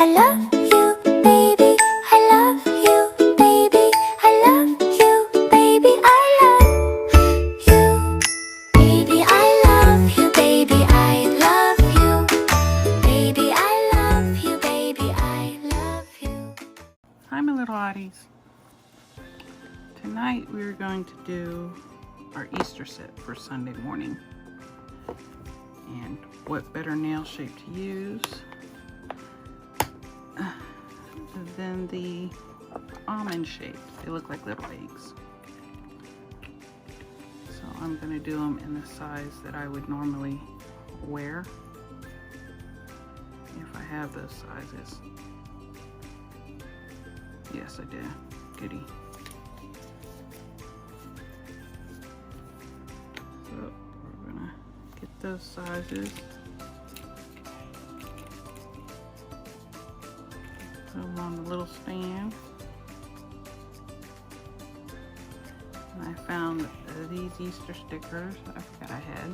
I love you, baby. I love you, baby. I love you, baby. I love you, baby. I love you, baby. I love you, baby. I love you, baby. I love you. Hi, my little oddies. Tonight we're going to do our Easter set for Sunday morning. And what better nail shape to use than the almond shape. They look like little eggs. So I'm going to do them in the size that I would normally wear if I have those sizes. Yes, I did. Goody. So we're gonna get those sizes. Put them on the little stand. And I found these Easter stickers I forgot I had.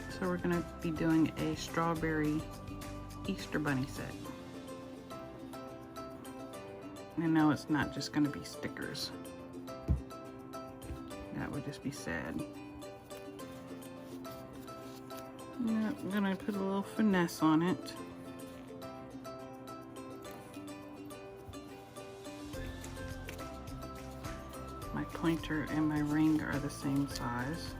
So we're gonna be doing a strawberry Easter bunny set. I know it's not just going to be stickers. That would just be sad. Yeah, I'm going to put a little finesse on it. My pointer and my ring are the same size.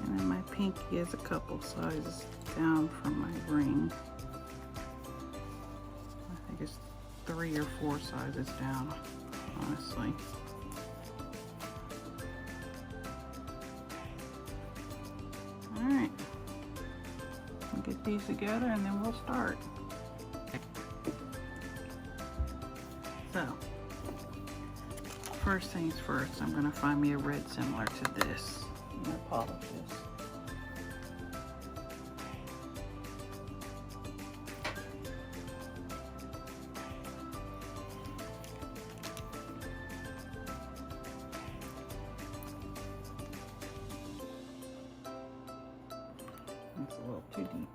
And then my pinky is a couple sizes down from my ring. I think it's 3 or 4 sizes down, honestly. Alright, we'll get these together and then we'll start. So, first things first, I'm going to find me a red similar to this. I'm going to polish this. It's a little too deep.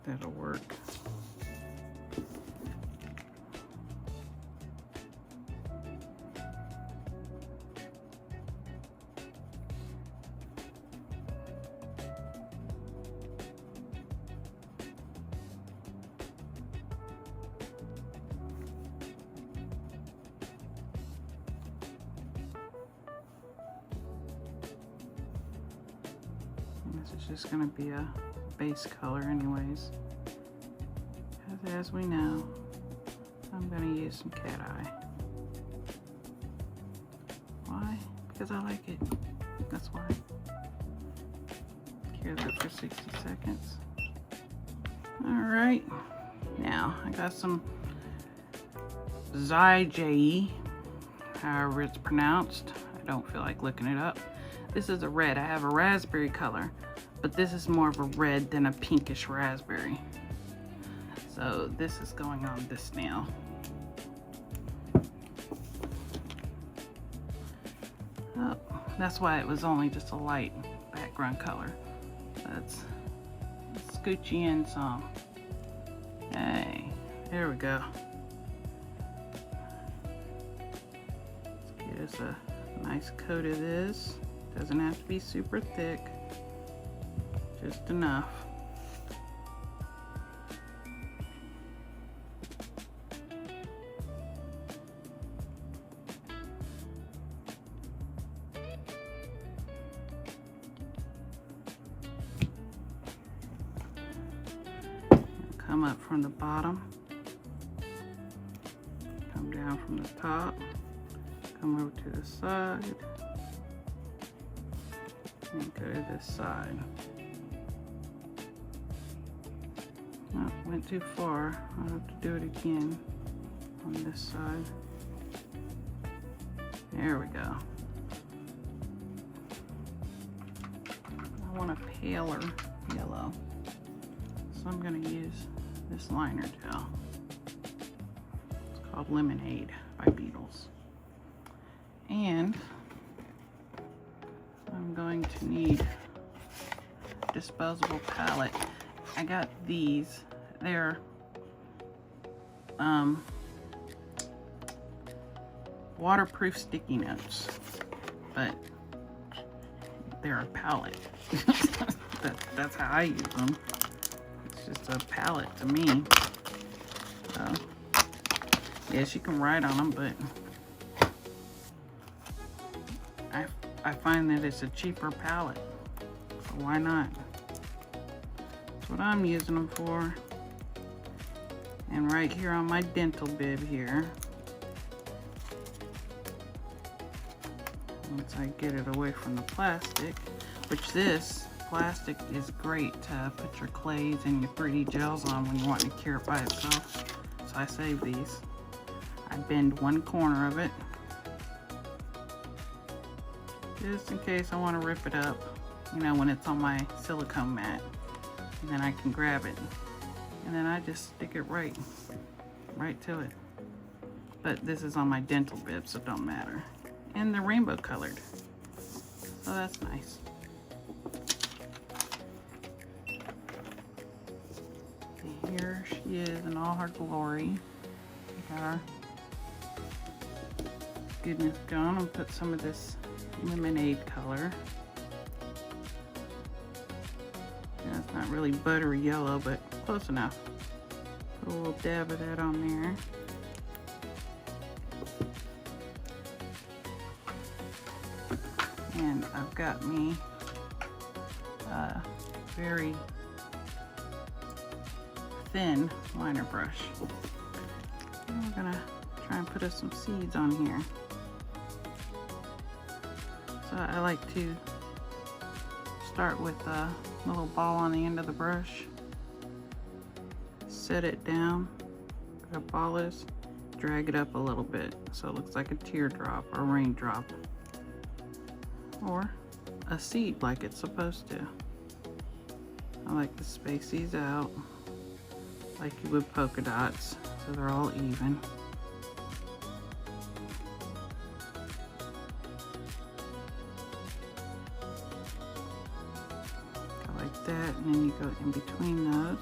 That'll work. This is just going to be a base color anyways. As we know, I'm going to use some cat eye. Why? Because I like it. That's why. Cure that for 60 seconds. Alright. Now, I got some Zyjay, however it's pronounced. I don't feel like looking it up. This is a red. I have a raspberry color, but this is more of a red than a pinkish raspberry. So this is going on this nail. Oh, that's why it was only just a light background color. Let's scooch you in some. Hey, there we go. Let's get us a nice coat of this. Doesn't have to be super thick, just enough. Come up from the bottom, come down from the top, come over to the side, and go to this side. Oh, went too far. I'll have to do it again on this side. There we go. I want a paler yellow, so I'm going to use this liner gel. It's called Lemonade by Beatles. And I'm going to need a disposable palette. I got these. They're waterproof sticky notes, but they're a palette. That's how I use them. It's just a palette to me. So, yes, you can write on them, but I find that it's a cheaper palette, so why not? That's what I'm using them for. And right here on my dental bib here, once I get it away from the plastic, which this plastic is great to put your clays and your 3D gels on when you want to cure it by itself. So I save these. I bend one corner of it, just in case I want to rip it up, you know, when it's on my silicone mat. And then I can grab it. And then I just stick it right to it. But this is on my dental bib, so it don't matter. And they're rainbow colored, so that's nice. And here she is in all her glory. Got our goodness going. I'll put some of this lemonade color. Yeah, it's not really buttery yellow, but close enough. Put a little dab of that on there. And I've got me a very thin liner brush. And we're gonna try and put some seeds on here. So I like to start with a little ball on the end of the brush, set it down where the ball is, drag it up a little bit so it looks like a teardrop or a raindrop, or a seed like it's supposed to. I like to space these out like you would polka dots so they're all even. Like that, and then you go in between those.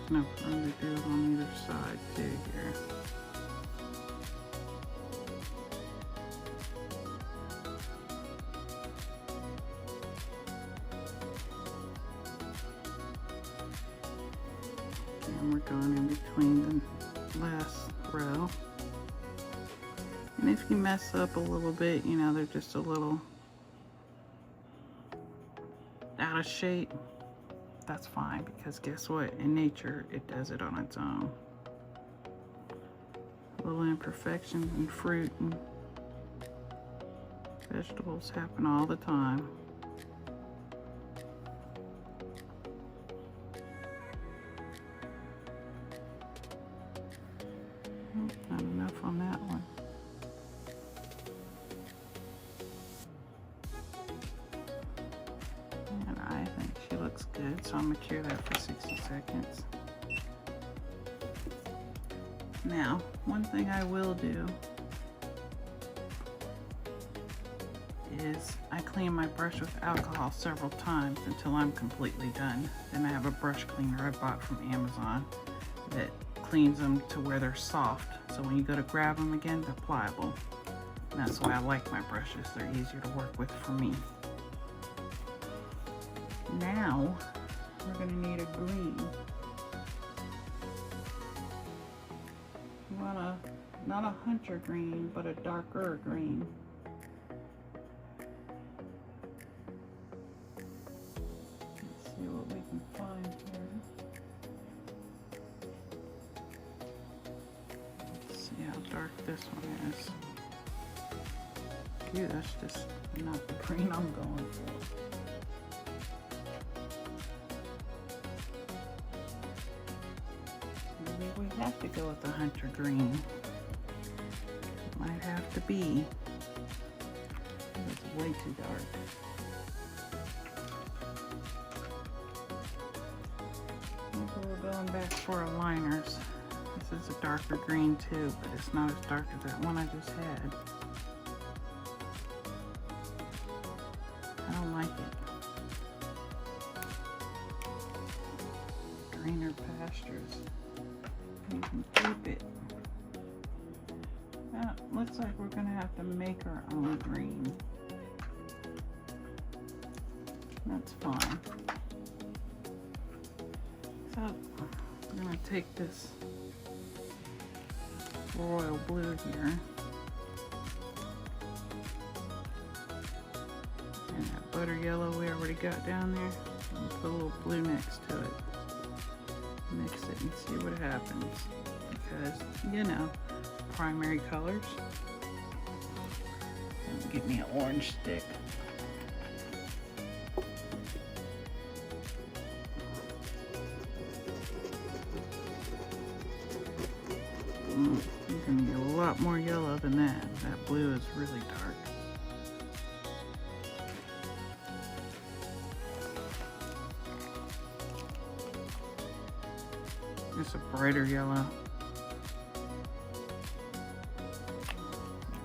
Enough room to do it on either side too here. And we're going in between the last row. And if you mess up a little bit, you know, they're just a little out of shape, that's fine, because guess what? In nature, it does it on its own. Little imperfections in fruit and vegetables happen all the time. Not enough on that one. And I think she looks good, so I'm gonna cure that for 60 seconds. Now, one thing I will do is I clean my brush with alcohol several times until I'm completely done. Then I have a brush cleaner I bought from Amazon that cleans them to where they're soft. So when you go to grab them again, they're pliable. And that's why I like my brushes. They're easier to work with for me. Now, we're gonna need a green. You want not a hunter green, but a darker green. Let's see what we can find here. Let's see how dark this one is. Ew, that's just not the green I'm going for. have to go with the hunter green. Might have to be. It's way too dark. Maybe we're going back for our liners. This is a darker green too, but it's not as dark as that one I just had. I don't like it. Greener pastures. You can keep it. Looks like we're gonna have to make our own green. That's fine. So I'm gonna take this royal blue here and that butter yellow we already got down there, and put a little blue next to it. Mix it and see what happens, because you know, primary colors. Get me an orange stick. You're gonna get a lot more yellow than that. That blue is really dark. It's a brighter yellow.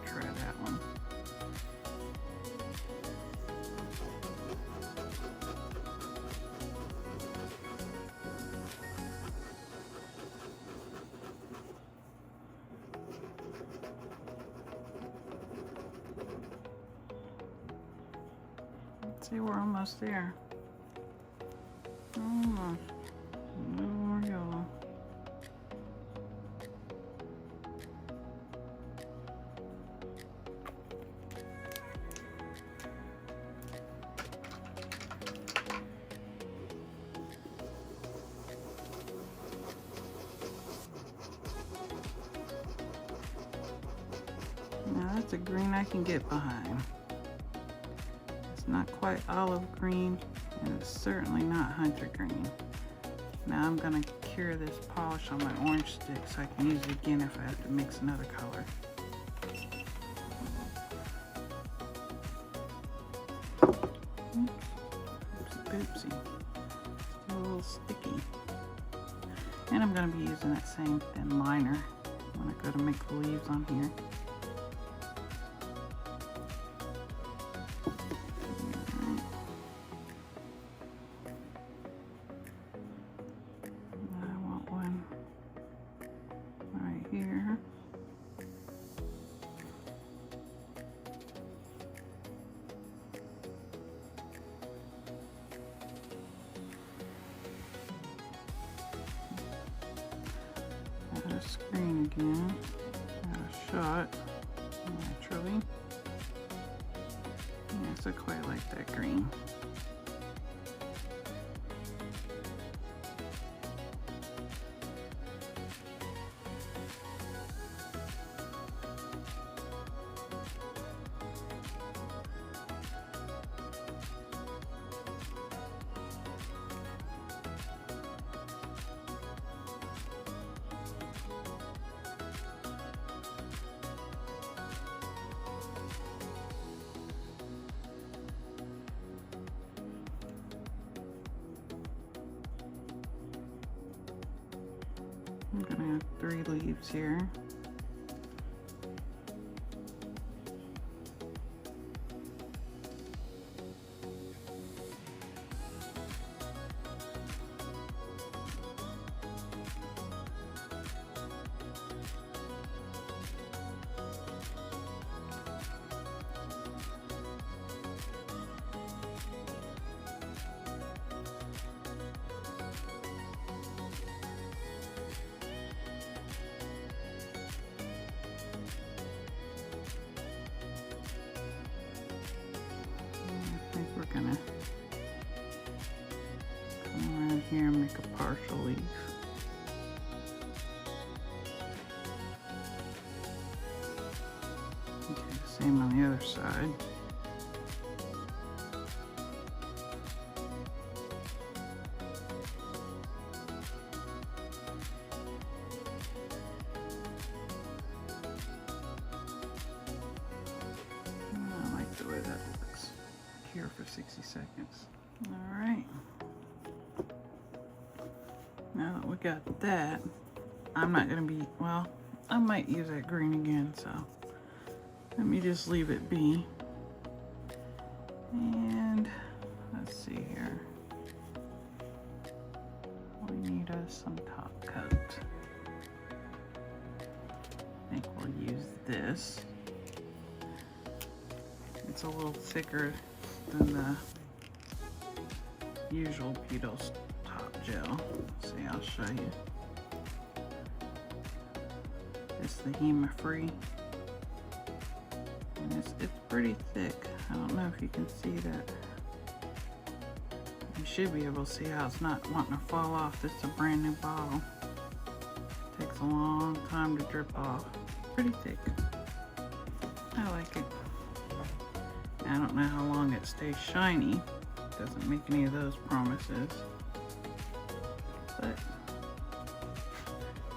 Try that one. See, we're almost there. Almost. A little more yellow. Now that's a green I can get behind. Not quite olive green, and it's certainly not hunter green. Now I'm gonna cure this polish on my orange stick so I can use it again if I have to mix another color. Oopsie, still a little sticky. And I'm gonna be using that same thin liner when I go to make the leaves on here. Screen again. Got a shot naturally. Yes, I quite like that green. I'm gonna have 3 leaves here. We're gonna come around here and make a partial leaf. Okay, same on the other side. for 60 seconds. All right. Now that we got that, I'm not gonna be, well, I might use that green again, so let me just leave it be. And let's see here. We need us some top coat. I think we'll use this. It's a little thicker than the usual Beetles top gel. See, I'll show you. It's the HEMA free. And it's pretty thick. I don't know if you can see that. You should be able to see how it's not wanting to fall off. This is a brand new bottle. Takes a long time to drip off. Pretty thick. I like it. I don't know how long it stays shiny. Doesn't make any of those promises. But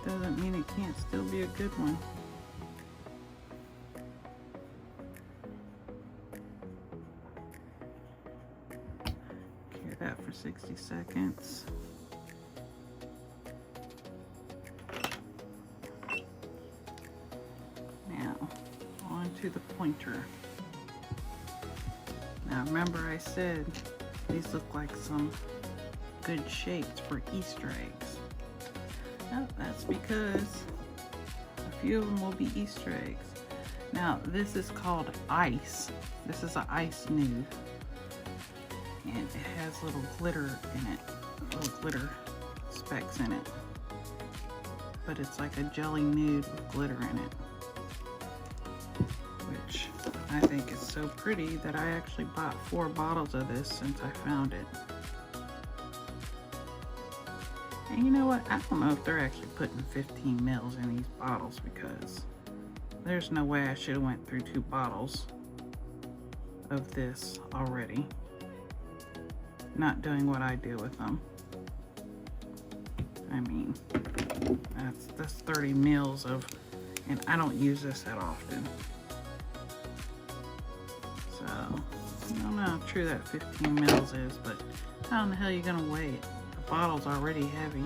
doesn't mean it can't still be a good one. Cure that for 60 seconds. Now, on to the pointer. Now remember I said these look like some good shapes for Easter eggs. Well, that's because a few of them will be Easter eggs. Now this is called ice. This is an ice nude. And it has little glitter in it. Little glitter specks in it. But it's like a jelly nude with glitter in it. Which I think is so pretty that I actually bought 4 bottles of this since I found it. And you know what? I don't know if they're actually putting 15 mils in these bottles, because there's no way I should have went through 2 bottles of this already. Not doing what I do with them. I mean, that's 30 mils of, and I don't use this that often. So, I don't know how true that 15 mils is, but how in the hell are you gonna weigh it? The bottle's already heavy.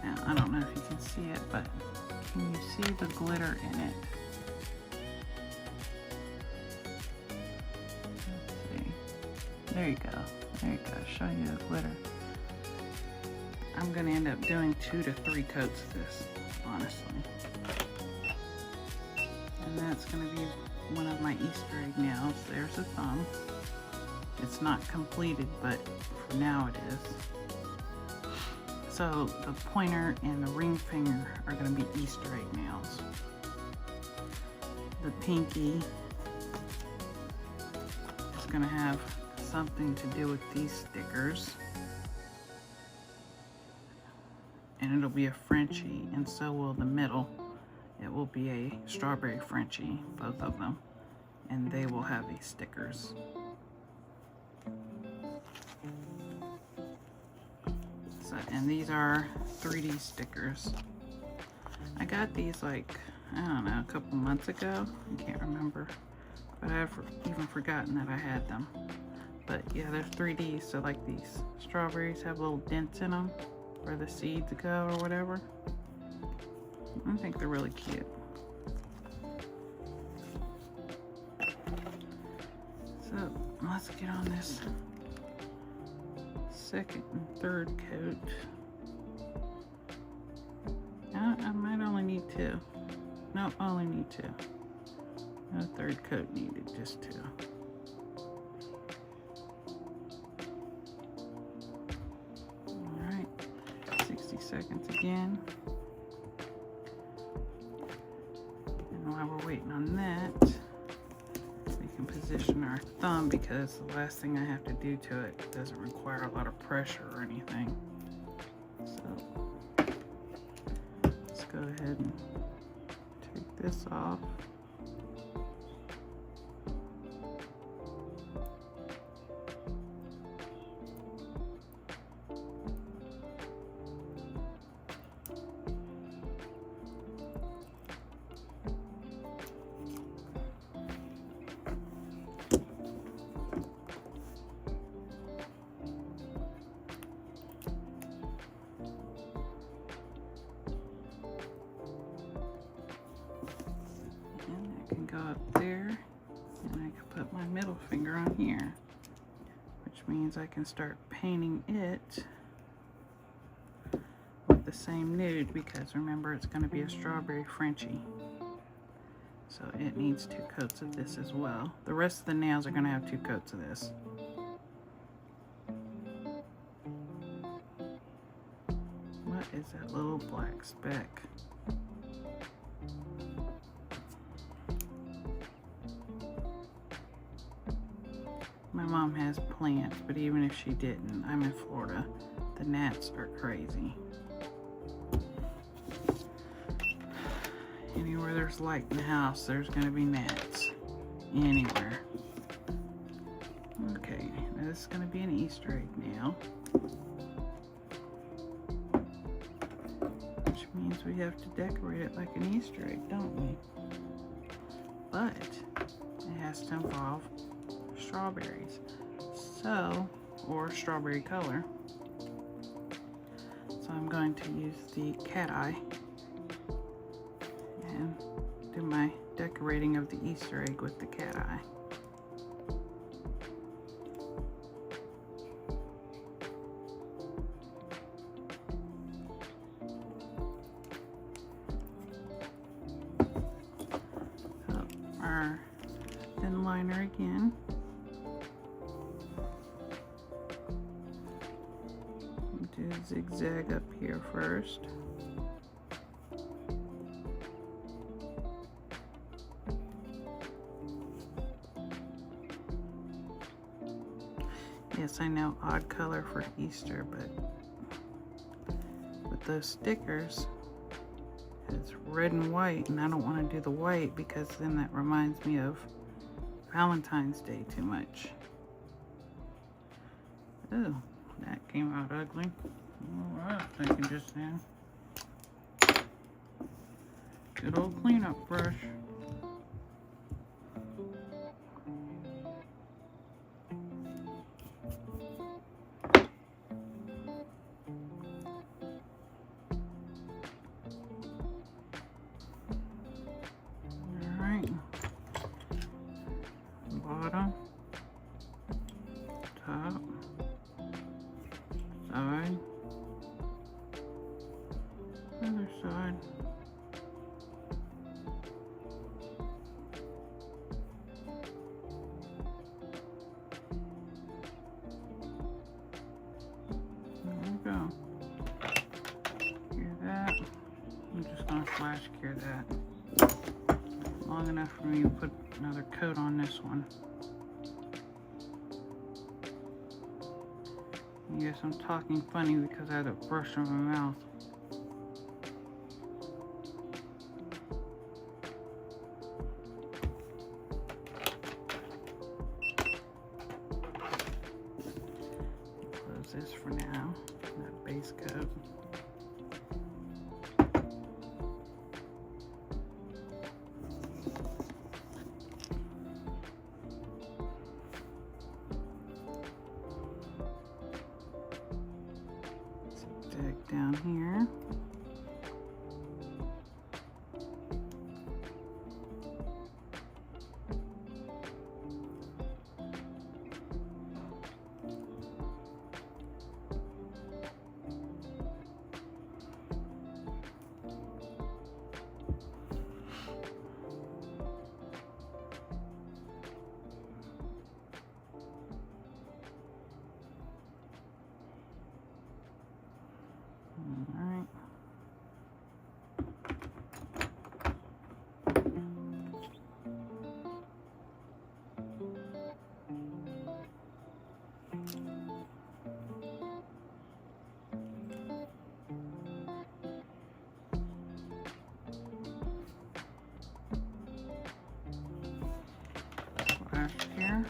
Now, I don't know if you can see it, but can you see the glitter in it? Let's see. There you go. There you go. Show you the glitter. I'm gonna end up doing 2 to 3 coats of this, honestly. And that's gonna be one of my Easter egg nails. There's a thumb. It's not completed, but for now it is. So the pointer and the ring finger are gonna be Easter egg nails. The pinky is gonna have something to do with these stickers. And it'll be a Frenchie, and so will the middle. It will be a strawberry Frenchie, both of them. And they will have these stickers. So, and these are 3D stickers. I got these like, I don't know, a couple months ago. I can't remember. But I've even forgotten that I had them. But yeah, they're 3D, so like these strawberries have little dents in them where the seeds go or whatever. I think they're really cute. So let's get on this second and third coat. I might only need 2. No, I only need 2. No third coat needed, just 2. Alright, 60 seconds again. And while we're waiting on that, we can position our thumb, because the last thing I have to do to it doesn't require a lot of pressure or anything. So let's go ahead and take this off. middle finger on here, which means I can start painting it with the same nude, because remember, it's going to be a strawberry Frenchie. So it needs 2 coats of this as well. The rest of the nails are going to have 2 coats of this. What is that little black speck? My mom has plants, but even if she didn't, I'm in Florida. The gnats are crazy. Anywhere there's light in the house, there's going to be gnats. Anywhere. Okay, now this is going to be an Easter egg nail. Which means we have to decorate it like an Easter egg, don't we? But it has to involve strawberries. So, or strawberry color. So I'm going to use the cat eye and do my decorating of the Easter egg with the cat eye. So our thin liner again. Do a zigzag up here first. Yes, I know, odd color for Easter, but with those stickers, it's red and white, and I don't want to do the white because then that reminds me of Valentine's Day too much. Oh, that came out ugly. Oh, I was thinking just now. Good old cleanup brush. Bottom, top, side, other side. There we go. Cure that. I'm just going to flash cure that. Long enough for me to put another coat on this one. Yes, I'm talking funny because I had a brush on my mouth. Close this for now, that base coat. Down here. All right. Flash here.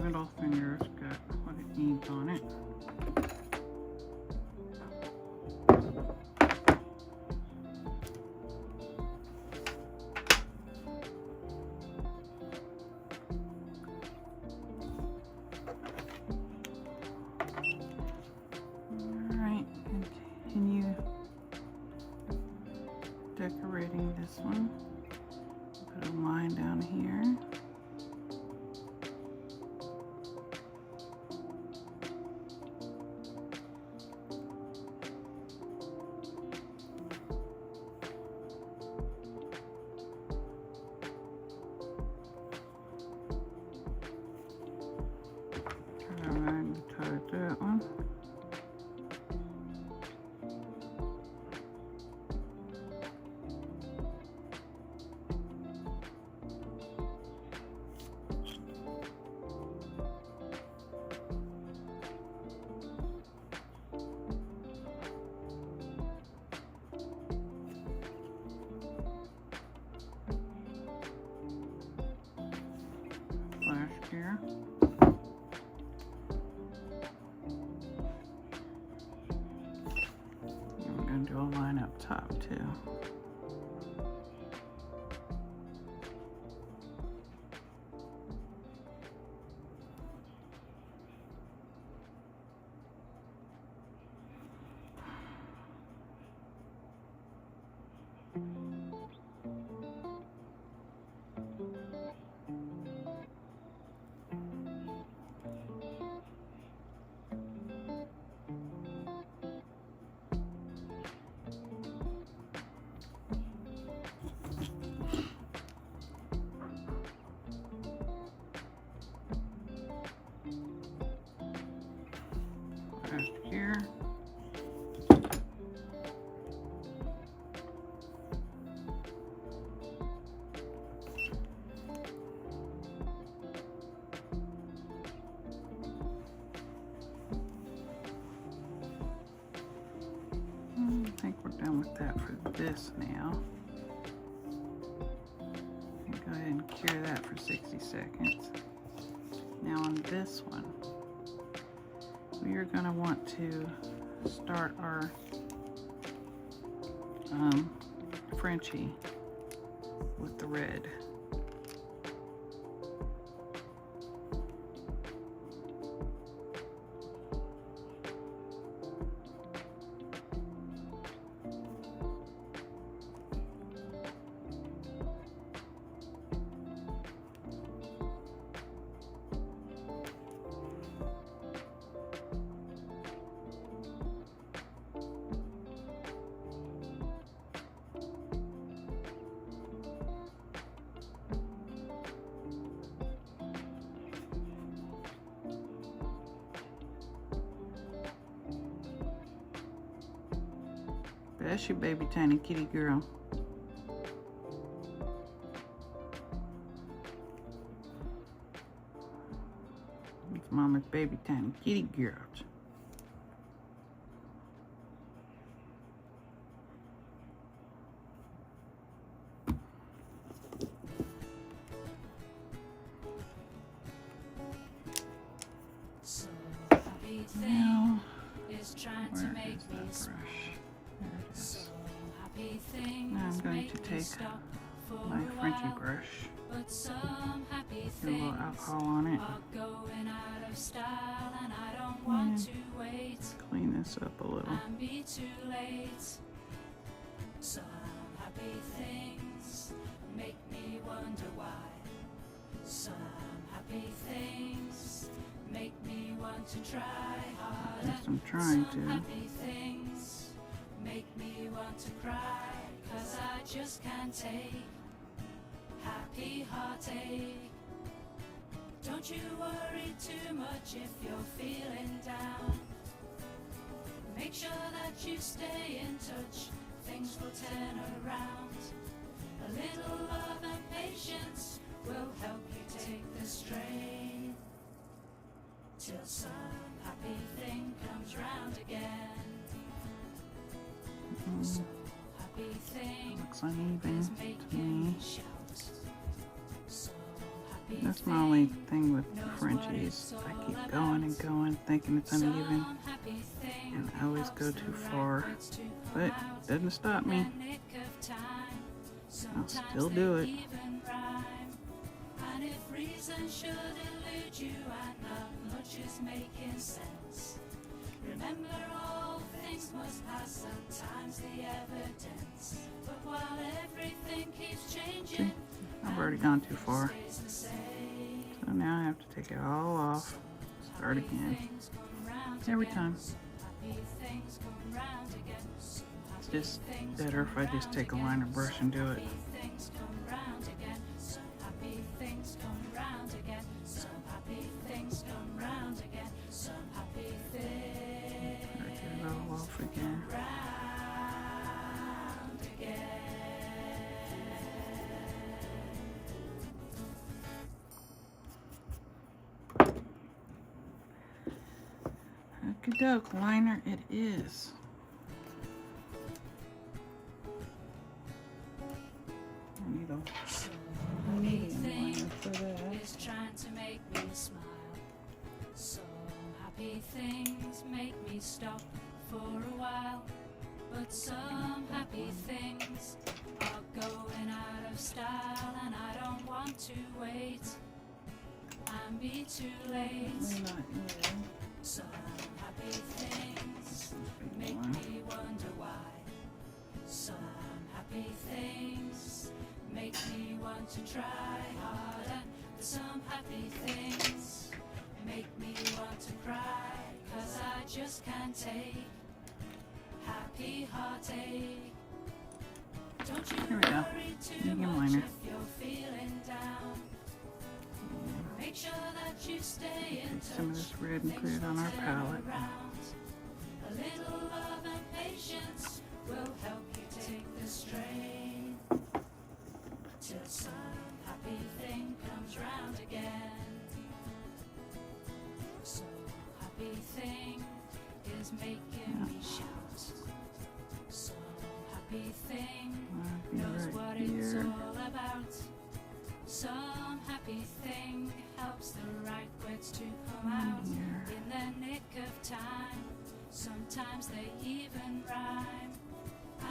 Middle finger's got what it needs on it. Alright, continue decorating this one. Put line down here. That one. Flash here. Do a line up top too. Here. I think we're done with that for this now. Go ahead and cure that for 60 seconds. Now on this one, we are going to want to start our Frenchie with the red. That's your baby tiny kitty girl. It's Mama's baby tiny kitty girl. Now, where is the brush? Now I'm going to take my Frenchie brush, put a little alcohol on it, and clean this up a little. Some happy things make me wonder why. Some happy things make me want to try harder. Yes, I'm trying to. Happy things make me want to cry, 'cause I just can't take happy heartache. Don't you worry too much if you're feeling down. Make sure that you stay in touch, things will turn around. A little love and patience will help you take the strain, till some happy thing comes round again. So happy thing Looks uneven is to making me. me shout. So happy That's my only thing thing with knows Frenchies. what it's I all keep about. going and going, thinking it's uneven, Some happy thing and I always go helps too the far. rapids to But come out doesn't stop in me. the nick of time. I'll Sometimes still do they it. even rhyme. And if reason should elude you and not much is making sense, remember all things must pass, sometimes the evidence. But while everything keeps changing, I've already gone too far. So now I have to take it all off, start again. Every time. It's just better if I just take a liner brush and do it. Get it all off again. Okie doke, liner it is. I need a medium liner for that. Is trying to make me smile. Some happy things make me stop for a while, but some happy things are going out of style, and I don't want to wait and be too late. They're not new. Some happy things make me wonder why. Some happy things make me want to try harder. But some happy things make me want to cry, 'cause I just can't take happy heartache. Don't you Here we go. worry too Medium much liner. if you're feeling down. Make sure that you stay in Take some of this red and put it on our palette. a little love and patience will help you take the strain, till some happy thing comes round again. So happy thing is making me shout. So happy thing Might be knows right what it's here. all about. Some happy thing helps the right words to come out Here. in the nick of time. Sometimes they even rhyme.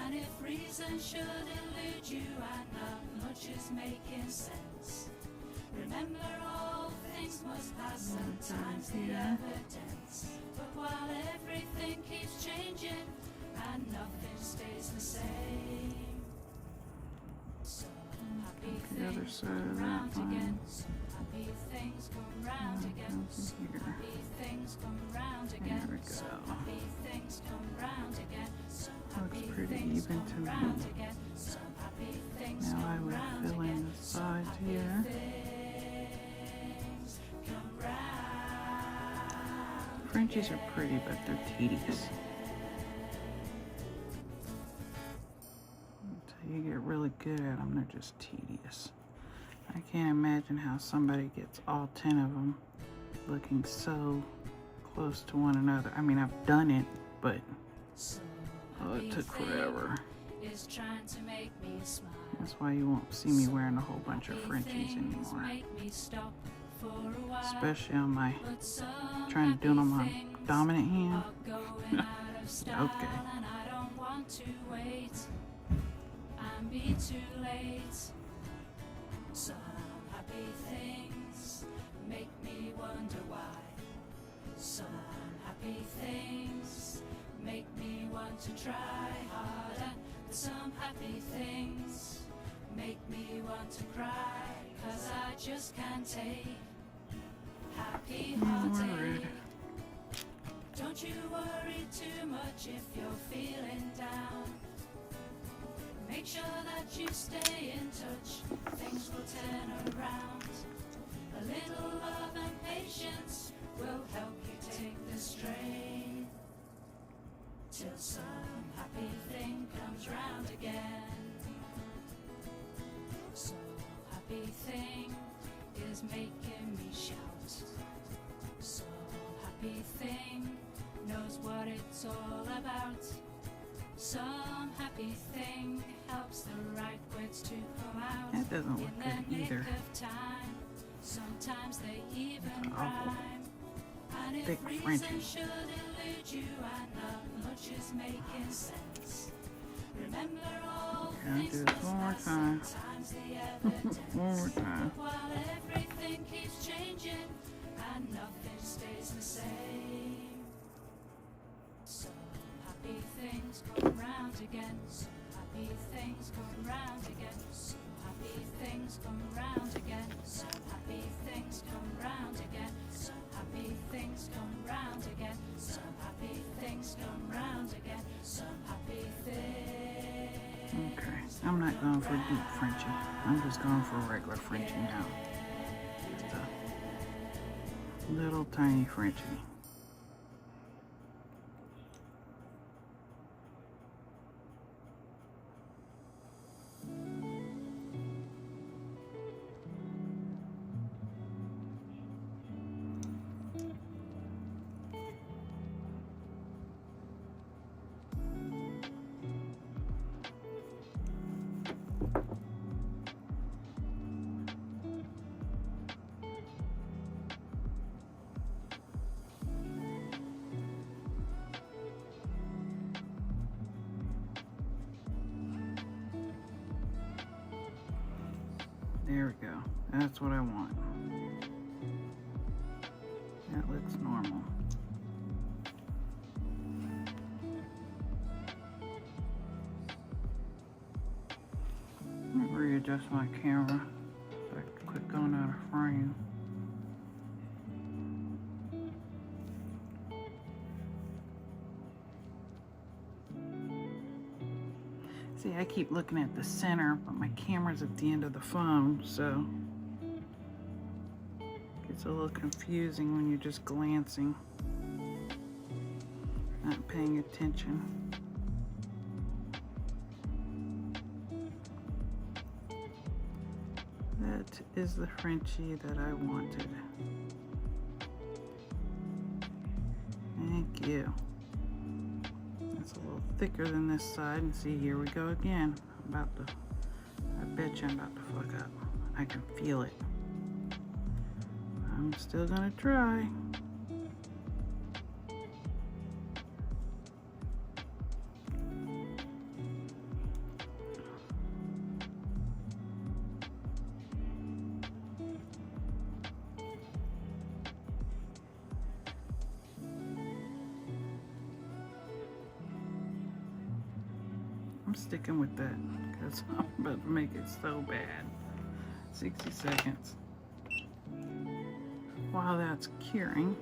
And if reason should elude you and not much is making sense, remember all things must pass, sometimes the evidence. But while everything keeps changing and nothing stays the same, some happy The other things side come of round that again. one. Some happy things come round again. Some Here. happy things come round There again. we Some go. happy things come round again. Some Looks happy pretty things even come to me. round again. Some happy things Now I come will round fill again. in the sides here. Things come round. Frenchies are pretty, but they're tedious. Until you get really good at them, they're just tedious. I can't imagine how somebody gets all 10 of them looking so close to one another. I mean, I've done it, but So oh, it happy took thing forever. is trying to make me smile. That's why you won't see me wearing a whole bunch of Happy Frenchies things anymore. make me stop for a while. Especially on my, But some trying to do it on my happy things dominant hand. are going out of style, Okay. and I don't want to wait and be too late. Some happy things make me wonder why. Some happy things make me want to try harder. Some happy things make me want to cry, 'cause I just can't take happy More heartache. red. Don't you worry too much if you're feeling down. Make sure that you stay in touch, things will turn around. A little love and patience will help you take the strain, till some happy thing comes round again. So happy thing is making me shout. So happy thing knows what it's all about. Some happy thing helps the right words to come out That doesn't look in good the nick either. of time. Sometimes they even That's awful. rhyme. And if Thick reason Frenchie. should elude you and not much is making sense, remember all Gonna things do must this one more pass, time. sometimes the evidence. One more time. While everything keeps changing and nothing stays the same, some happy things come round again. Some happy things come round again. Some happy things come round again. Some happy things come round again. Some happy things come round again. Some happy things come round again. Some happy things. Okay, I'm not going for deep Frenchie. I'm just going for regular Frenchie now. Just a little tiny Frenchie. There we go. That's what I want. That looks normal. Let me readjust my camera so I can quit going out of frame. See, I keep looking at the center, but my camera's at the end of the phone, so it gets a little confusing when you're just glancing, not paying attention. That is the Frenchie that I wanted. Thank you. It's a little thicker than this side, and see, here we go again. I bet you I'm about to fuck up. I can feel it. I'm still gonna try. I'm sticking with that because I'm about to make it so bad. 60 seconds. While that's curing,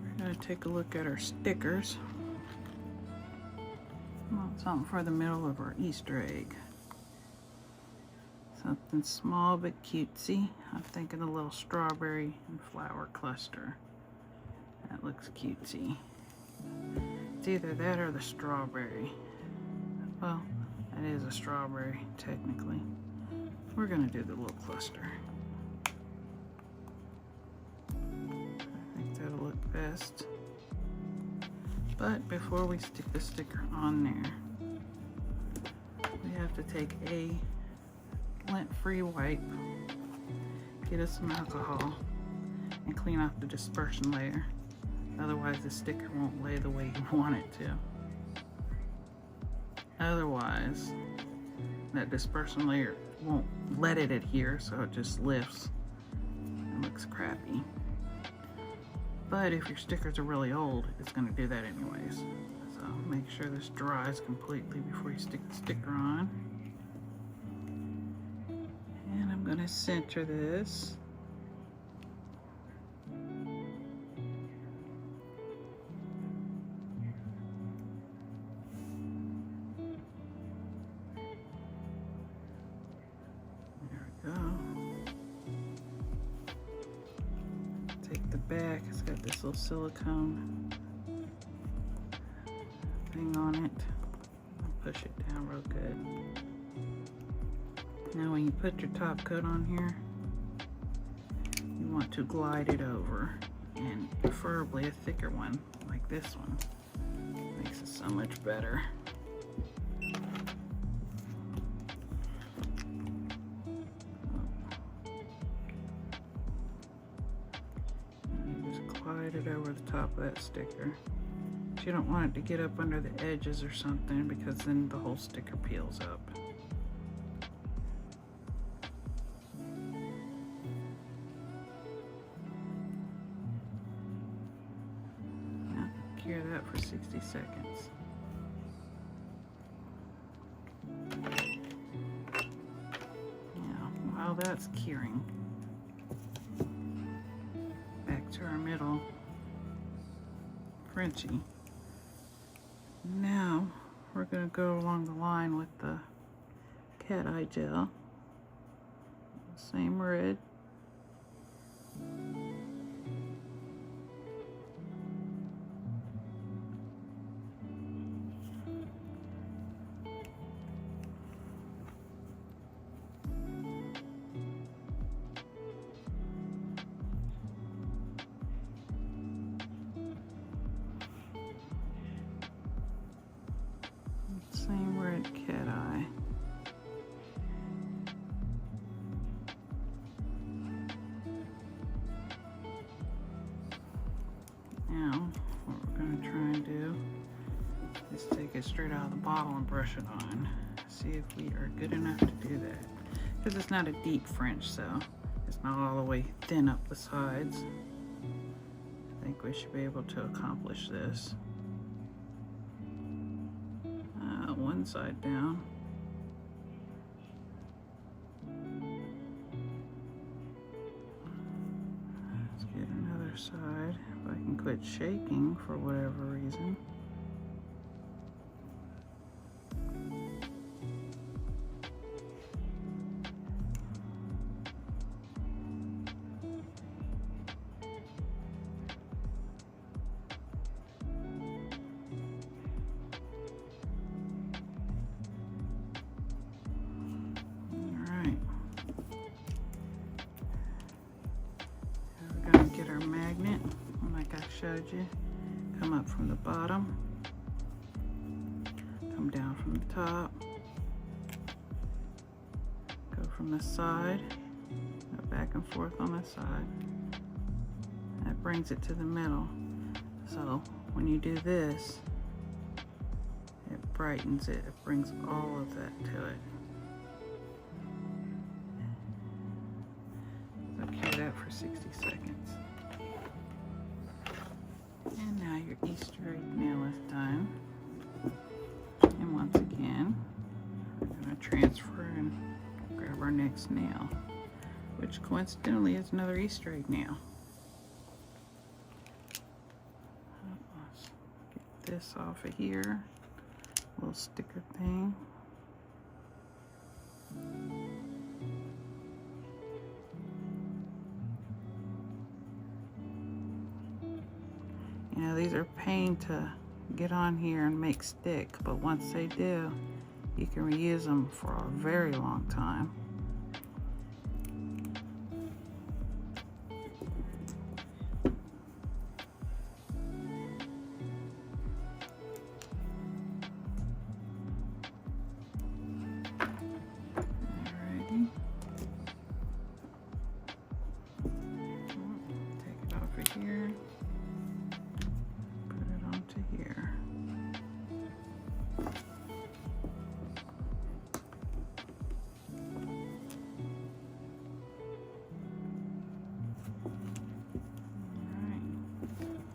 we're going to take a look at our stickers. Want something for the middle of our Easter egg. Something small but cutesy. I'm thinking a little strawberry and flower cluster. That looks cutesy. It's either that or the strawberry. Well, that is a strawberry, technically. We're gonna do the little cluster. I think that'll look best. But before we stick the sticker on there, we have to take a lint-free wipe, get us some alcohol, and clean off the dispersion layer. Otherwise the sticker won't lay the way you want it to. Otherwise, that dispersion layer won't let it adhere, so it just lifts. It looks crappy. But if your stickers are really old, it's going to do that anyways. So make sure this dries completely before you stick the sticker on. And I'm going to center this. Take the back, it's got this little silicone thing on it. I'll push it down real good. Now when you put your top coat on here, you want to glide it over, and preferably a thicker one like this one. Makes it so much better. Glide it over the top of that sticker. But you don't want it to get up under the edges or something, because then the whole sticker peels up. Now, cure that for 60 seconds. while that's curing. Back to our middle Frenchie. Now we're going to go along the line with the cat eye gel. Same red. Same red cat eye. Now, what we're going to try and do is take it straight out of the bottle and brush it on. See if we are good enough to do that. Because it's not a deep French, so it's not all the way thin up the sides. I think we should be able to accomplish this. One side down. Let's get another side. If I can quit shaking for whatever reason. Get our magnet, like I showed you. Come up from the bottom, come down from the top, go from the side, go back and forth on the side. That brings it to the middle. So when you do this, it brightens it. It brings all of that to it. So cue that for 60 seconds. And now your Easter egg nail is done. And once again, we're going to transfer and grab our next nail, which coincidentally is another Easter egg nail. Let's get this off of here, little sticker thing. You know, these are a pain to get on here and make stick, but once they do, you can reuse them for a very long time. Alrighty. Take it off of here. Here. Alright,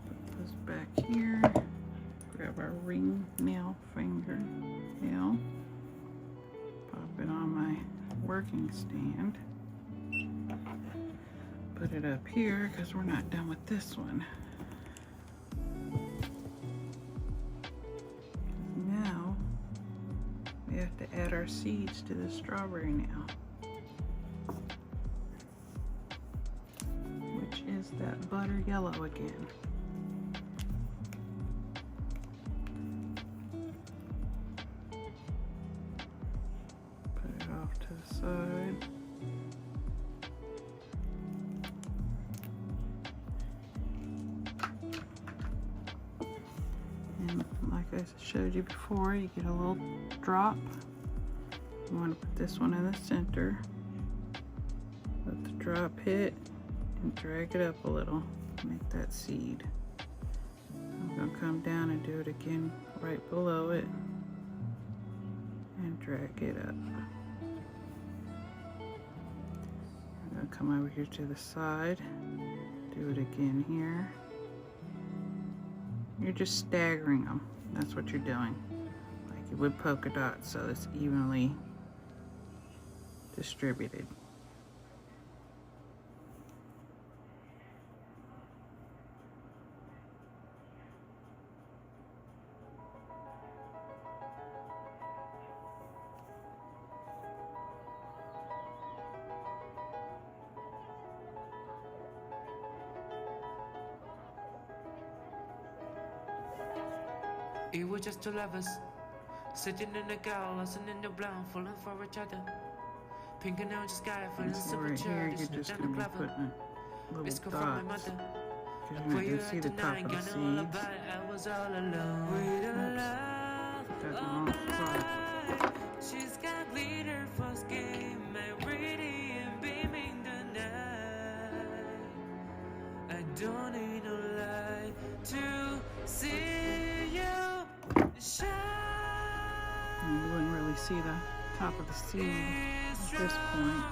put this back here, grab our ring nail finger nail, pop it on my working stand, put it up here because we're not done with this one. We have to add our seeds to the strawberry now, which is that butter yellow again. Put it off to the side. And like I showed you before, you get a little drop. You want to put this one in the center. Let the drop hit and drag it up a little. Make that seed. I'm going to come down and do it again right below it and drag it up. I'm going to come over here to the side, do it again here. You're just staggering them. That's what you're doing. Like you would polka dots, so it's evenly distributed. It was just two lovers, sitting in the car, listening in the blind, falling for each other. Pinking out the sky, feeling And so so right here, mature, you're just going to be putting little It's from my dots. mother. Because you're not going to see the top of the seeds. I was all alone with a love. Got the wrong spot. She's got glitter for skin, my pretty and beaming the night. I don't need no light to see you shine. You wouldn't really see the top of the seed at this point.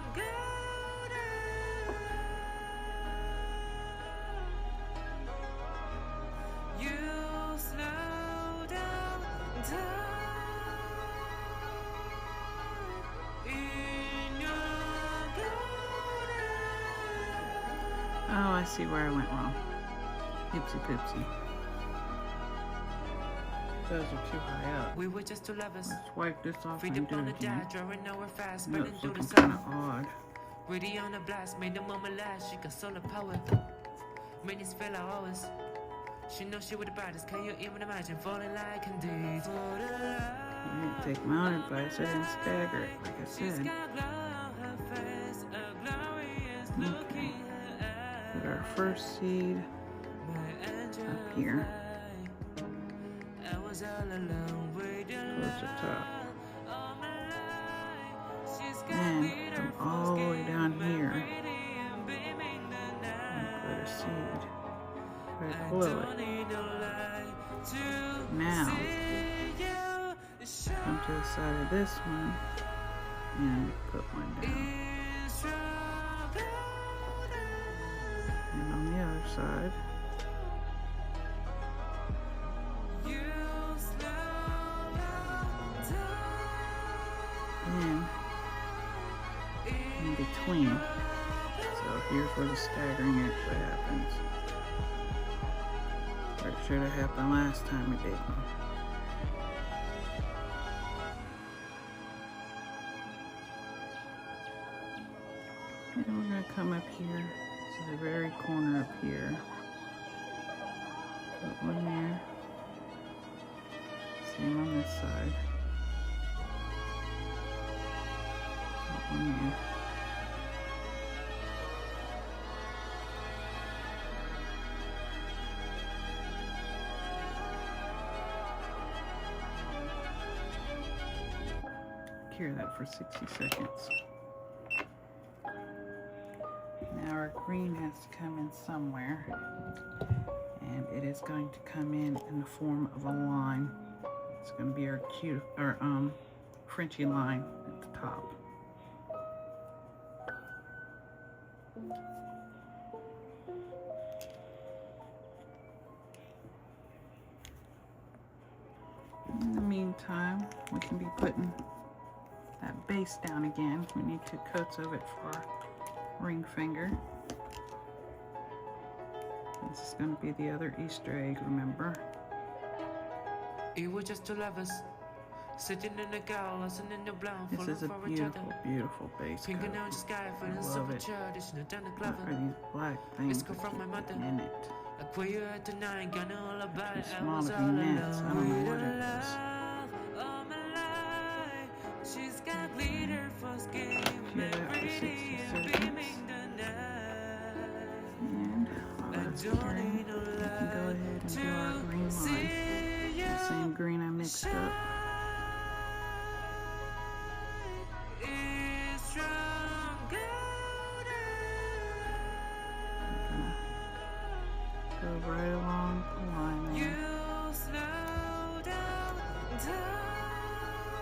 Oh, I see where I went wrong. Ipsy pipsy. Those are too high up. We were just two lovers. Let's wipe this off Freed and up do on it the again. dad, drawing nowhere fast, No, burning it's through the looking kind sun. of odd. Ready on a blast, made the moment last. She got solar power. Minutes feel like hours. She knows she with the brightest. Can you even imagine falling like indeed? For the love. You didn't take my own advice. I didn't stagger it, like I She's said. got glow on her face, a glorious look Okay. in her Put our eyes. first seed My angel up here. I was all alone with the Towards the top. all my life. She's got And glitter come all the way down here. pretty and beaming the And put a night. seed right I below don't it. need no light to Now, see you shine. come to the side of this one and put one down. It's your golden And on the other side, you slow down and in between. So here's where the staggering actually happens. Or it should have happened last time it didn't. And we're going to come up here to the very corner up here. Put one there. Same on this side. Put one there. Cure that for 60 seconds. Now our green has to come in somewhere, and it is going to come in the form of a line. It's going to be our Frenchy line at the top. In the meantime, we can be putting that base down again. We need 2 coats of it for our ring finger. This is going to be the other Easter egg, remember? It was just two lovers, sitting in the car, listening in the blind, This falling is a for each beautiful, other. beautiful base coat. Pinking out the sky, feeling so love it. mature. This is done the What clever. are these black things It's come that from my keep mother. in it? I quit you at the night, got all about it. Too I small was to all be nets. I alone don't know with what her it is. love all my life. She's got glitter for skin, Cure that for 60 pretty and seconds. beaming the night. And while I that's don't curing, need no we can go ahead and light do our to green line. see you The same green I mixed up. shine. It's strong golden. I'm gonna go right along the line You there. slow down time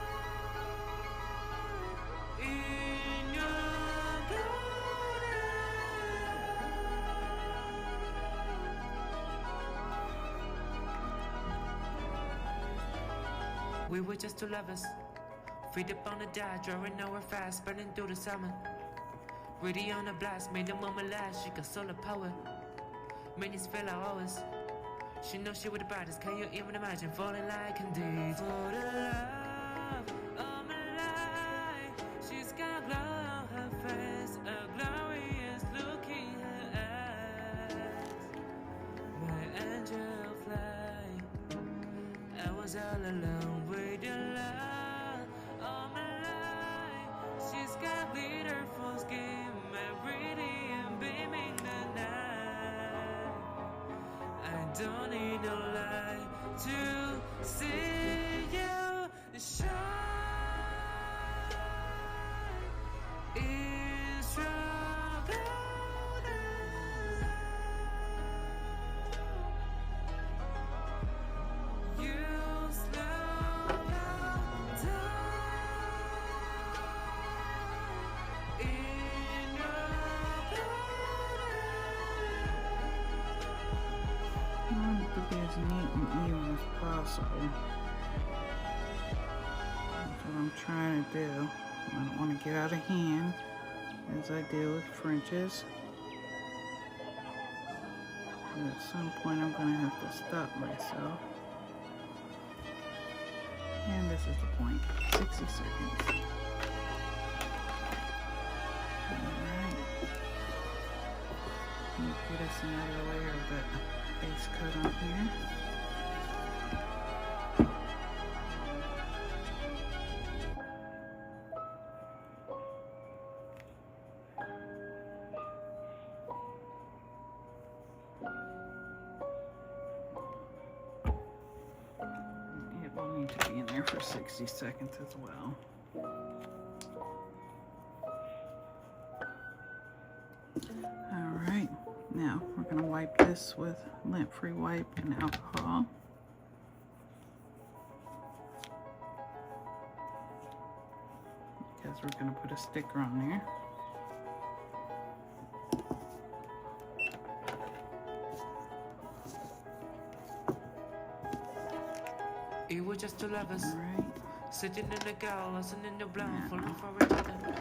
in your golden. We were just two lovers, freed up on the dad, drawing nowhere fast, burning through the summer. Ready on a blast, made the moment last. She got solar power. Minutes feel like hours. She knows she with the brightest. Can you even imagine falling like indeed? For the love of my life, she's got glow on her face, a glorious look in her eyes. My angel fly, I was was all alone with your love all my life. She's got glitter for skin, pretty and beaming the night. I don't need no light to see you shine. It's your golden light. You slow down in your I want it to be as neat and even as possible. That's what I'm trying to do. I don't want to get out of hand as I do with French's. But at some point I'm going to have to stop myself. And this is the point. 60 seconds. Alright. Let me get us another layer of that base coat on here. It will need to be in there for 60 seconds as well. Alright, now we're going to wipe this with lint-free wipe and alcohol. Because we're going to put a sticker on there. It was just two lovers, Alright, sitting in the car, listening in the blind, Yeah. falling for each other.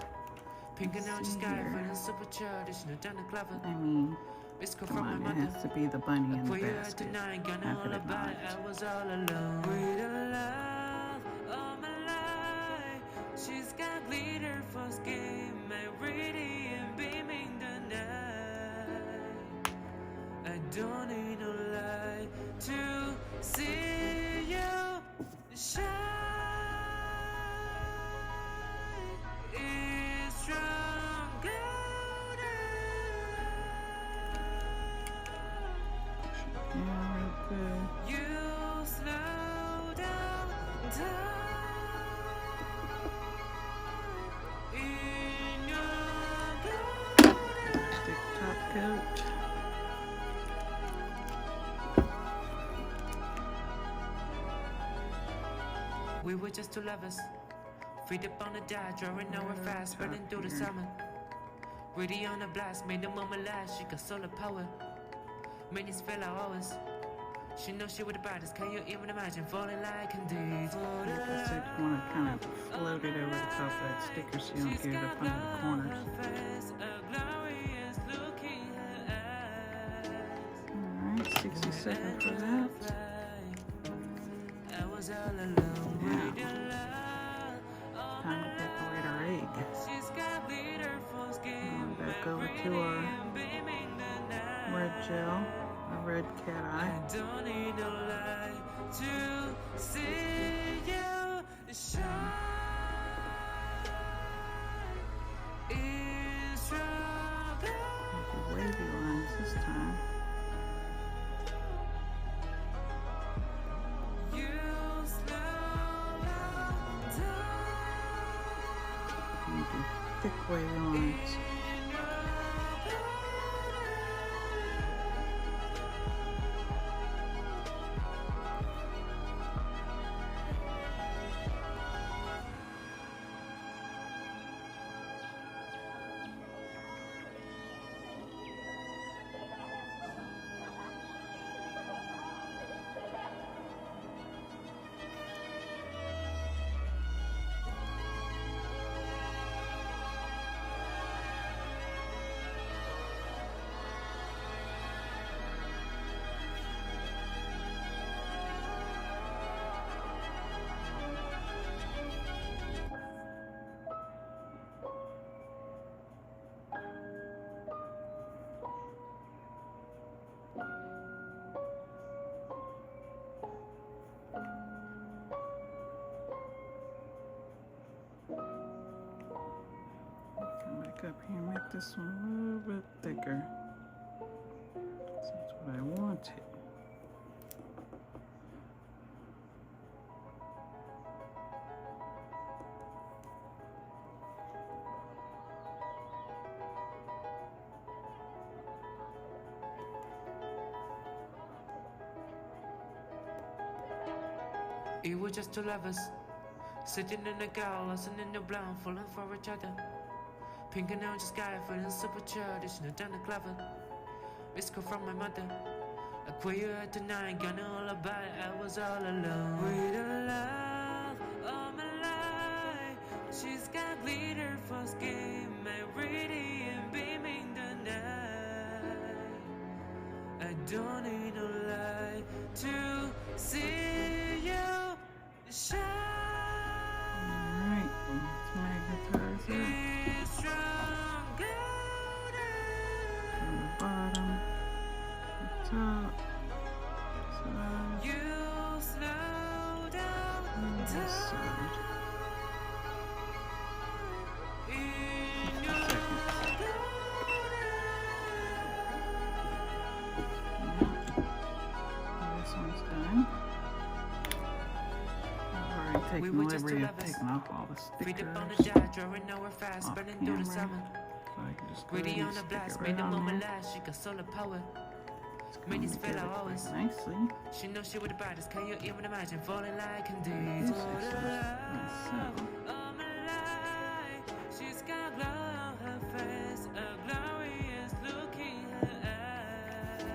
Pinking out the See sky, here. feeling super childish, no down the clever. I mean, It's come from my on, it mother. has to be the bunny in the For you basket. tonight, gonna How all could it about not? it. I was all alone with a love all my life. She's got glitter for skin, pretty and beaming the night. I don't need no light to see you shine. It's strong golden. Yeah, real good. You slow down in your golden. Stick top coat. We were just two lovers, feet up on the dive, drawing our fast, running through the summer. Ready on a blast, made the moment last. She got solar power, made us feel like always. She knows she was the brightest. Can you even imagine falling like indeed? I guess I want to kind of float it over the top of that sticker so you don't get it up under the corners. Alright, 60 seconds for that. I was all alone with your Now, time to decorate our egg. She's got glitter for skin, Going back over to our red gel, our red cat I eye. don't need no light to see you shine. It's your Make the wavy lines this time. you slow down And do thick wavy lines. in your make this one a little bit thicker. So that's what I wanted. It was just two lovers, sitting in a car, lost in the blind, falling for each other. Pink and orange sky, feeling super childish, no down the clever. Missed call from my mother. I call you at tonight, got no lullaby, I was all alone. With a love all my life, she's got glitter for skin, my radiant beaming the night. I don't need no light to see you shine. Alright, let's magnetize it. It's strong golden. From the bottom, the top, side, You slow down and this time side. in your Seconds. This one's done. I've already We taken were the just liberty two of lovers. taking off all the Feet up on the stickers. dash, drawing nowhere fast, Off burning through the camera. summer. So I can just go Ready ahead on and the stick blast, it made right the on moment there. last, she got solar power. It's Made going this feel together like quite ours. nicely. She knows she was the brightest, can you even imagine falling like This Candice? is For the myself. love of my life, she's got glow on her face, a glorious look in her eyes.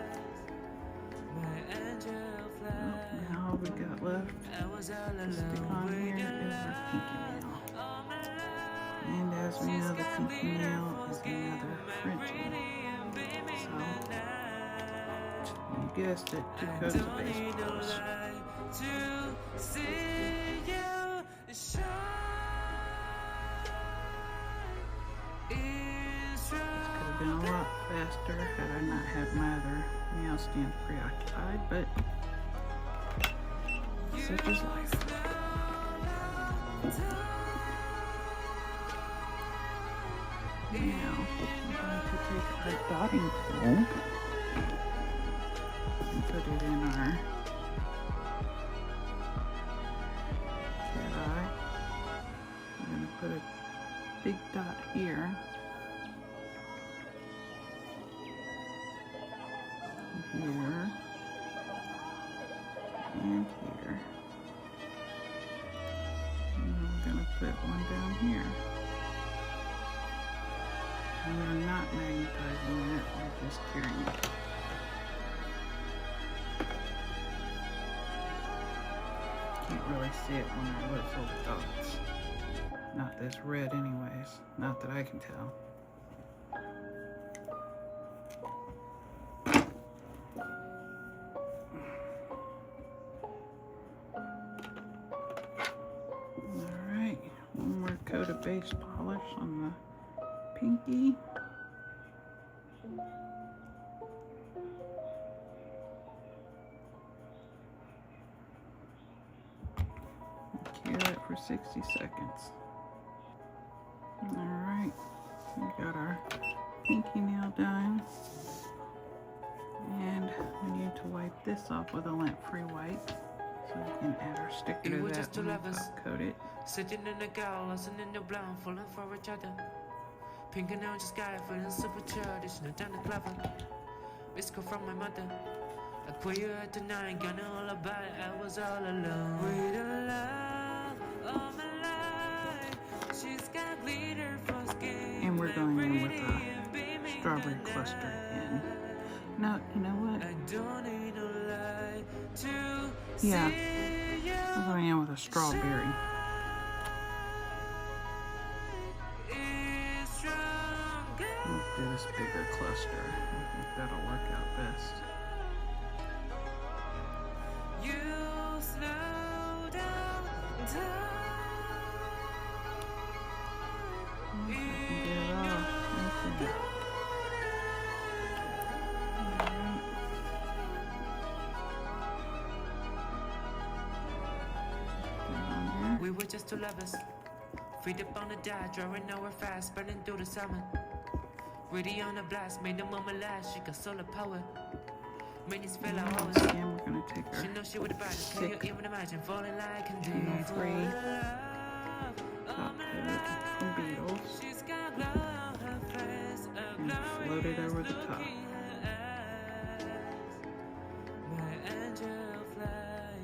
My angel fly, Now all we got left I was all to stick alone on with here your is our love. pinky nail. All my life, And as we she's know, the got pinky glitter nail for is skin, another my Frenchie. radiant beaming So, the night. you guessed it, 2 I coats of don't base need no polish. light to see you shine. It's Could have been a lot faster had I not had my other nail stands preoccupied, but such is life. Now, I'm going to take our dotting tool and put it in our cat eye. I'm going to put a big dot here. Here. And here. And then we're going to put one down here. And we're not magnetizing that, we're just curing it. Can't really see it when there are little dots. Not this red anyways, not that I can tell. Alright, one more coat of base polish on the pinky. Cure it for 60 seconds. Alright, we got our pinky nail done. And we need to wipe this off with a lint-free wipe. So we can add our sticker It to was that just two when we lovers. top coat it. Sitting in the car, lost in the blind, falling for each other. Pink and orange sky, feeling super childish, no down the clever. Missed call from my mother. I call you at tonight, got no lullaby, I was all alone. With a love all my life, she's got glitter for skin. And we're going in with radiant beaming strawberry the cluster night. in. No, you know what? I don't need no light to Yeah. see you. I'm going in with a strawberry. It's stronger. We'll do this bigger cluster. I think that'll work out best. You slow down time. Get it off. Thank you. Alright. Put it on here. We were just two lovers, feet up on the dive, drawing nowhere fast, burning through the summer. Ready on a blast, made the mama laugh, she got solar power. Minutes fell out Once always. again, we're gonna take She our knows she would buy this. Can you thick even imagine falling like a channel day? 3 top coat from Beetles She's got glow on her face, a and float it over the top. My angel fly.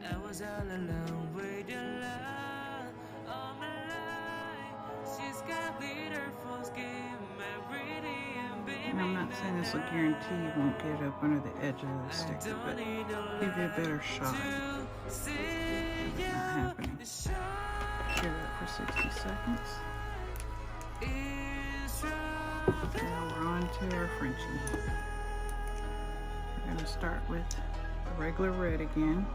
I was all alone with your love all my life. She's got glitter for skin, my pretty and baby. And I'm not saying this will guarantee you won't get up under the edge of the sticker, but give you a better shot of it not happening. Cure that for 60 seconds. Now we're on to our Frenchie. We're gonna start with the regular red again.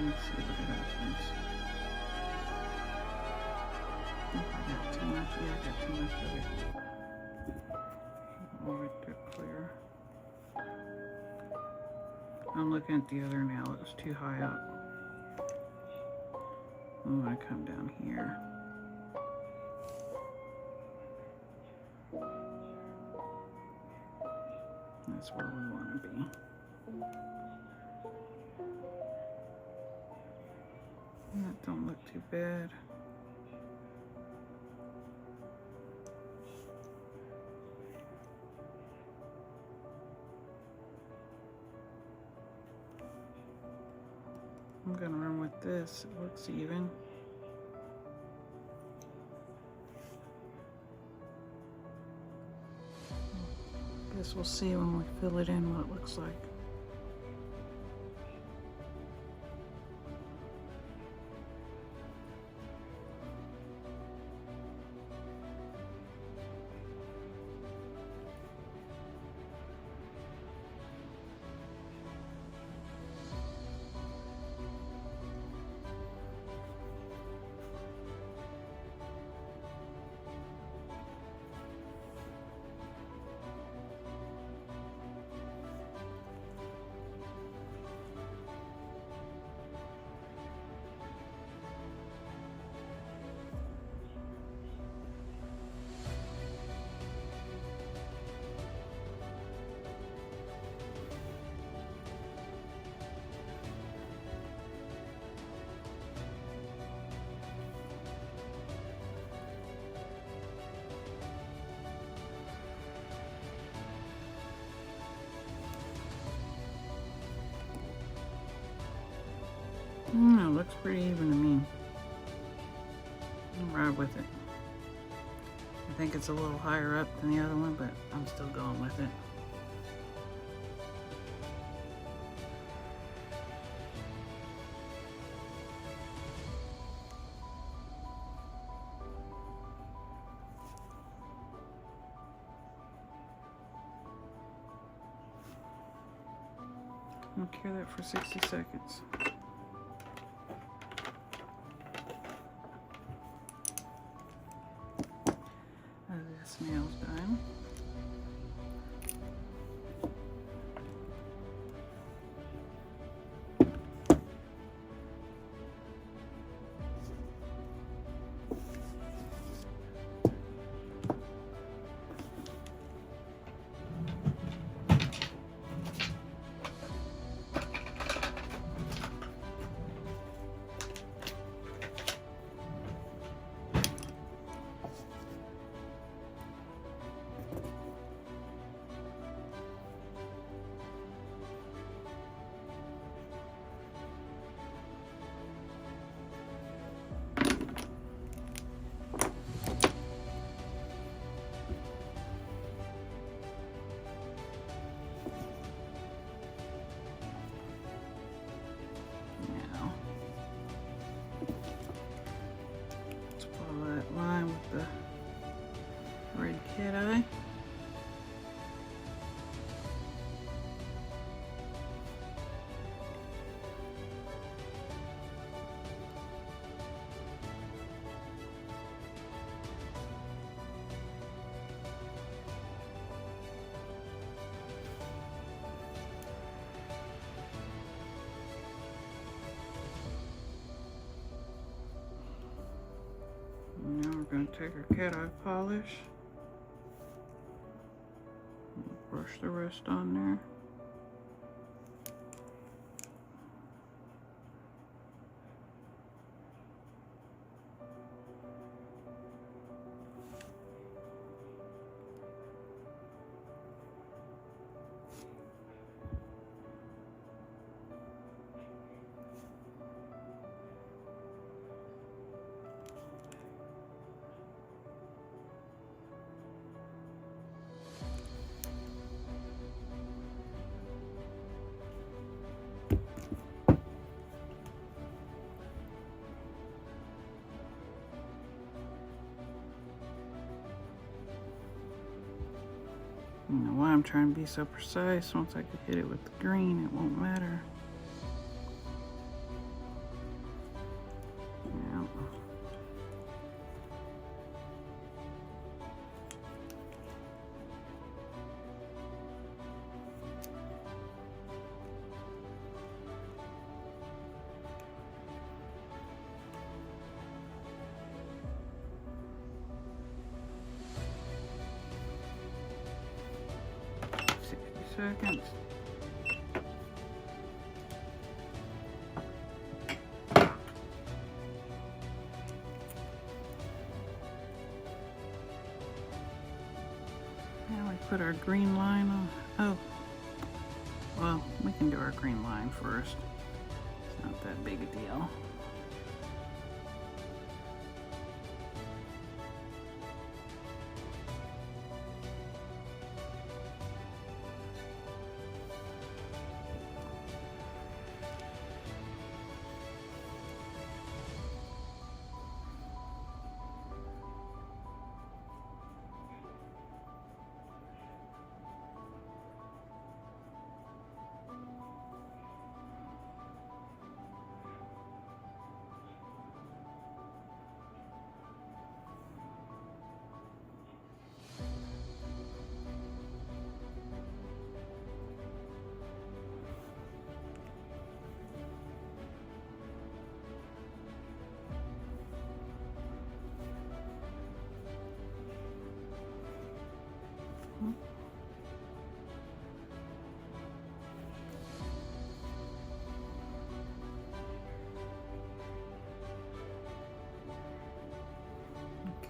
Let's see what happens. I got too much. Yeah, I got too much of it. I'll make it clear. I'm looking at the other nail. It was too high up. I'm going to come down here. That's where we want to be. That don't look too bad. I'm gonna run with this. It looks even. Guess we'll see when we fill it in what it looks like. It looks pretty even to me. I'm right with it. I think it's a little higher up than the other one, but I'm still going with it. I'll cure that for 60 seconds. This nail's done. Take our cat eye polish. Brush the rest on there. You know why I'm trying to be so precise. Once I can hit it with the green, it won't matter. Yeah. Seconds. Now we put our green line on. Oh, well, we can do our green line first. It's not that big a deal.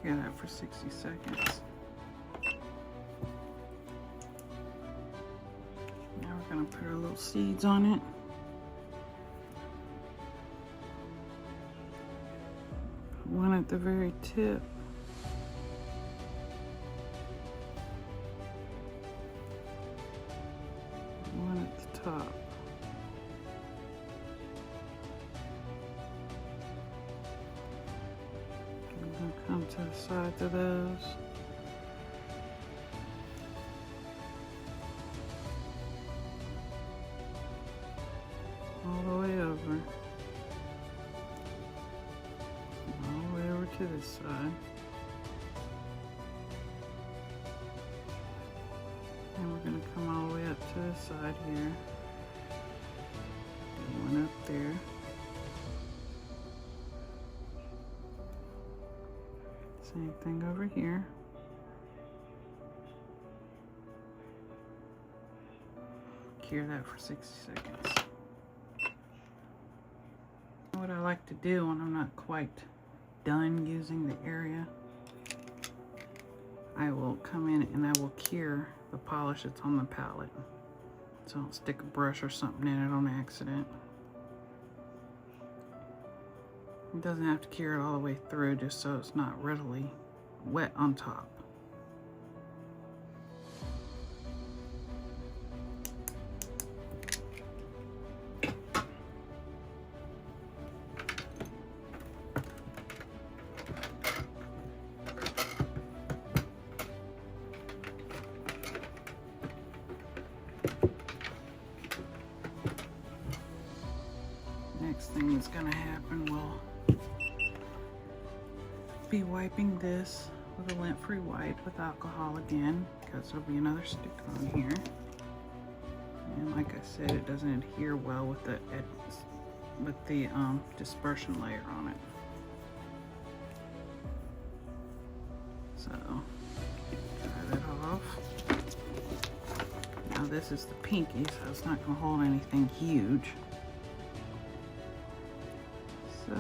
Cure that for 60 seconds. Now we're going to put our little seeds on it. One at the very tip. One at the top. Come to the sides of those. All the way over. All the way over to this side. And we're going to come all the way up to this side here. Do one up there. Same thing over here. Cure that for 60 seconds. What I like to do when I'm not quite done using the area, I will come in and I will cure the polish that's on the palette. So I'll stick a brush or something in it on accident. It doesn't have to cure it all the way through, just so it's not readily wet on top. Next thing that's gonna happen, we'll be wiping this with a lint-free wipe with alcohol again, because there'll be another stick on here. And like I said, it doesn't adhere well with the dispersion layer on it. So, dry that off. Now this is the pinky, so it's not going to hold anything huge. So,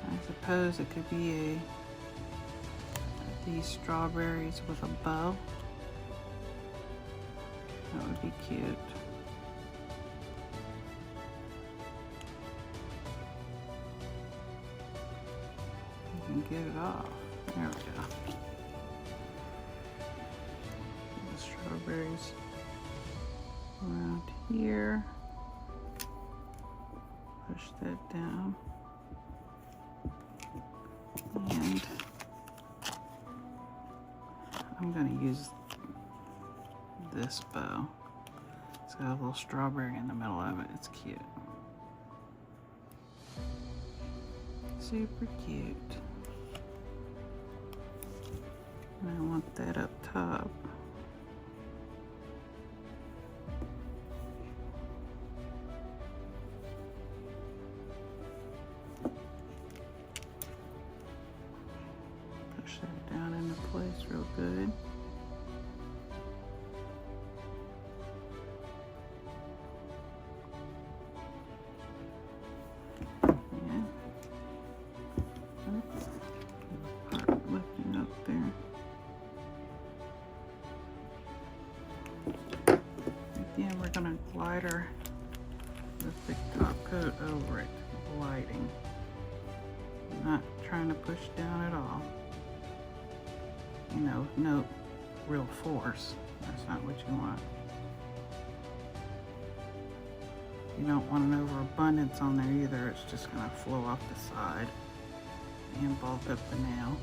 I suppose it could be these strawberries with a bow. That would be cute. You can get it off. There we go. The strawberries around here. Push that down. And I'm going to use this bow. It's got a little strawberry in the middle of it. It's cute. Super cute. And I want that up top. Push that down into place real good. Lifting up there. Again, we're going to glider the thick top coat over it, gliding. Not trying to push down at all. You know, no real force. That's not what you want. You don't want an overabundance on there either. It's just going to flow off the side and bulk up the nail.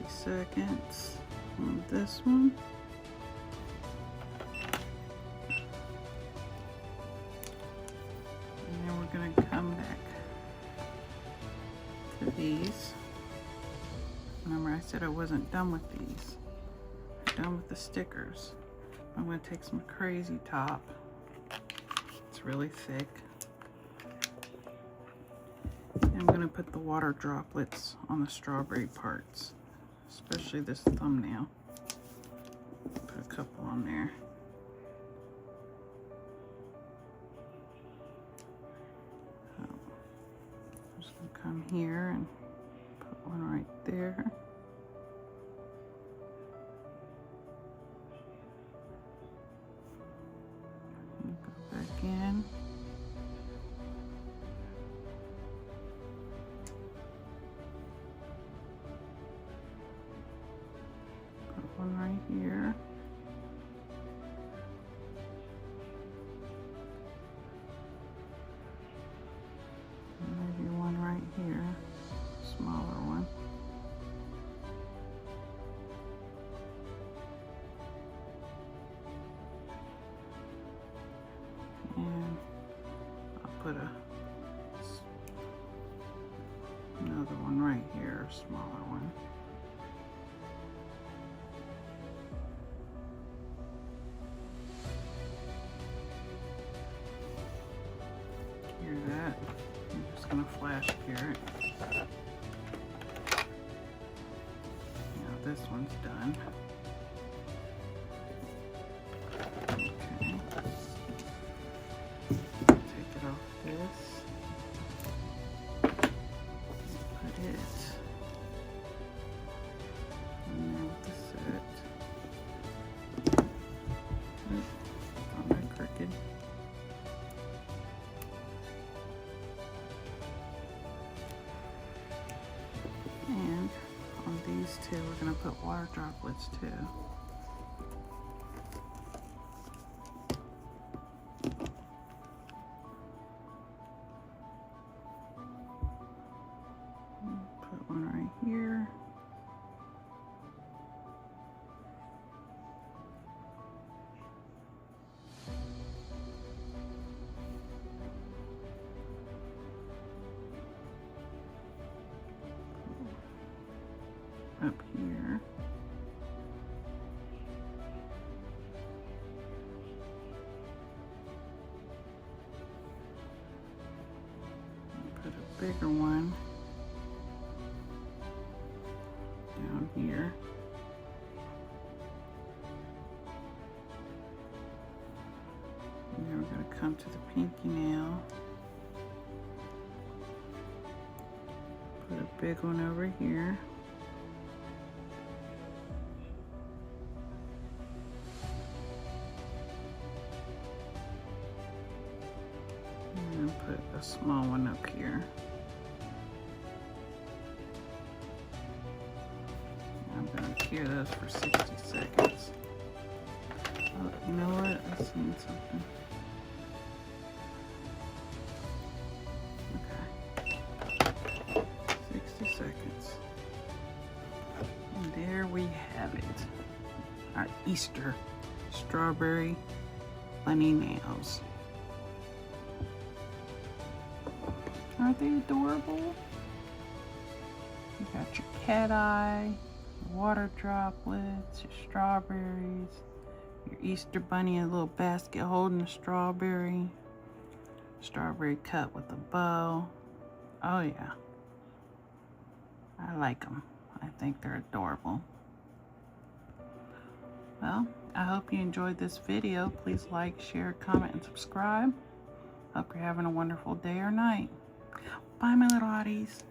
Seconds on this one. And then we're going to come back to these. Remember, I said I wasn't done with these. I'm done with the stickers. I'm going to take some Crazy Top. It's really thick. And I'm going to put the water droplets on the strawberry parts. Especially this thumbnail. Put a couple on there. So, I'm just going to come here and put one right there. And go back in. One right here. And maybe one right here, smaller one. And I'll put another one right here, a smaller one. Hear that? I'm just going to flash cure it. Now this one's done. Okay. Take it off this. Put it in there with the set. Oops, on my crooked. And on these two, we're going to put water droplets too. Put one right here. Up here. bigger one down here. And then we're going to come to the pinky nail. Put a big one over here. And put a small one up here. I'm going to cure those for 60 seconds. Oh, you know what? I seen something. Okay. 60 seconds. And there we have it. Our Easter strawberry bunny nails. Aren't they adorable? You got your cat eye, your water droplets, your strawberries, your Easter bunny in a little basket holding a strawberry, strawberry cut with a bow. Oh yeah, I like them. I think they're adorable. Well, I hope you enjoyed this video. Please like, share, comment, and subscribe. Hope you're having a wonderful day or night. Bye, my little hotties.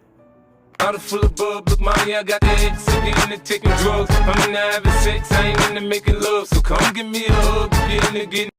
Bottle full of bub, look, mommy, I got the X. If you're into taking drugs, I'm into having sex, I ain't into making love. So come give me a hug, if you're into getting